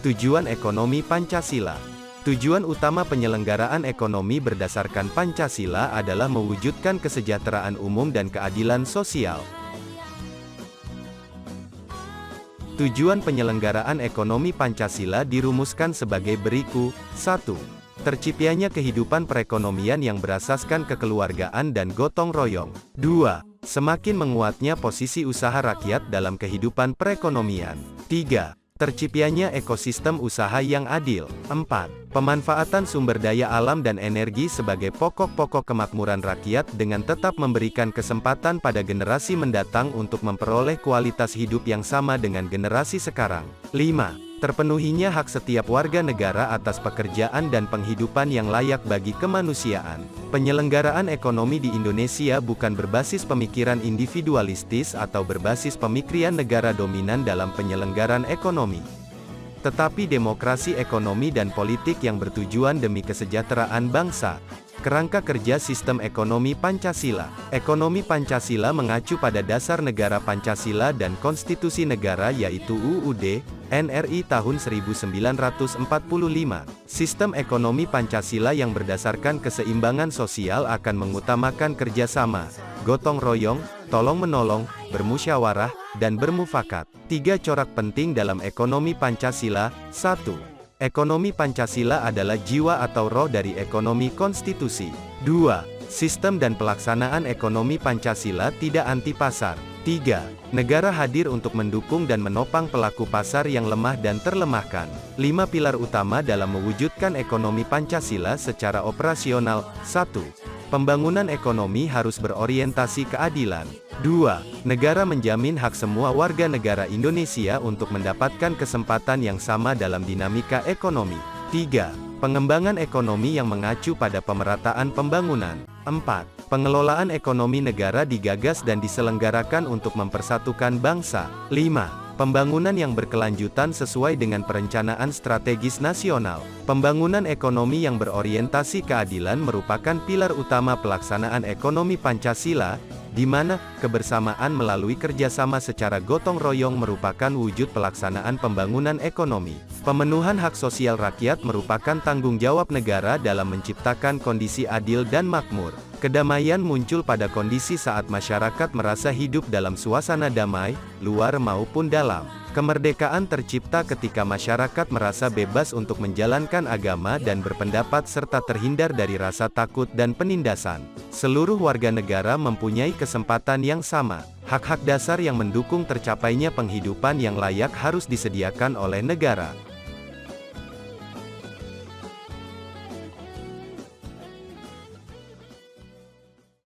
Tujuan ekonomi Pancasila. Tujuan utama penyelenggaraan ekonomi berdasarkan Pancasila adalah mewujudkan kesejahteraan umum dan keadilan sosial. Tujuan penyelenggaraan ekonomi Pancasila dirumuskan sebagai berikut. 1. Terciptanya kehidupan perekonomian yang berasaskan kekeluargaan dan gotong royong. 2. Semakin menguatnya posisi usaha rakyat dalam kehidupan perekonomian. 3. Terciptanya ekosistem usaha yang adil. 4. Pemanfaatan sumber daya alam dan energi sebagai pokok-pokok kemakmuran rakyat dengan tetap memberikan kesempatan pada generasi mendatang untuk memperoleh kualitas hidup yang sama dengan generasi sekarang. 5. Terpenuhinya hak setiap warga negara atas pekerjaan dan penghidupan yang layak bagi kemanusiaan. Penyelenggaraan ekonomi di Indonesia bukan berbasis pemikiran individualistis atau berbasis pemikiran negara dominan dalam penyelenggaraan ekonomi, tetapi demokrasi ekonomi dan politik yang bertujuan demi kesejahteraan bangsa. Kerangka kerja sistem ekonomi Pancasila. Ekonomi Pancasila mengacu pada dasar negara Pancasila dan konstitusi negara yaitu UUD, NRI tahun 1945. Sistem ekonomi Pancasila yang berdasarkan keseimbangan sosial akan mengutamakan kerjasama, gotong royong, tolong-menolong, bermusyawarah, dan bermufakat. 3 corak penting dalam ekonomi Pancasila. 1. Ekonomi Pancasila adalah jiwa atau roh dari ekonomi konstitusi. 2. Sistem dan pelaksanaan ekonomi Pancasila tidak anti pasar. 3. Negara hadir untuk mendukung dan menopang pelaku pasar yang lemah dan terlemahkan. 5 pilar utama dalam mewujudkan ekonomi Pancasila secara operasional. 1. Pembangunan ekonomi harus berorientasi keadilan. 2. Negara menjamin hak semua warga negara Indonesia untuk mendapatkan kesempatan yang sama dalam dinamika ekonomi. 3. Pengembangan ekonomi yang mengacu pada pemerataan pembangunan. 4. Pengelolaan ekonomi negara digagas dan diselenggarakan untuk mempersatukan bangsa. 5. Pembangunan yang berkelanjutan sesuai dengan perencanaan strategis nasional. Pembangunan ekonomi yang berorientasi keadilan merupakan pilar utama pelaksanaan ekonomi Pancasila, di mana kebersamaan melalui kerjasama secara gotong royong merupakan wujud pelaksanaan pembangunan ekonomi. Pemenuhan hak sosial rakyat merupakan tanggung jawab negara dalam menciptakan kondisi adil dan makmur. Kedamaian muncul pada kondisi saat masyarakat merasa hidup dalam suasana damai, luar maupun dalam. Kemerdekaan tercipta ketika masyarakat merasa bebas untuk menjalankan agama dan berpendapat serta terhindar dari rasa takut dan penindasan. Seluruh warga negara mempunyai kesempatan yang sama. Hak-hak dasar yang mendukung tercapainya penghidupan yang layak harus disediakan oleh negara.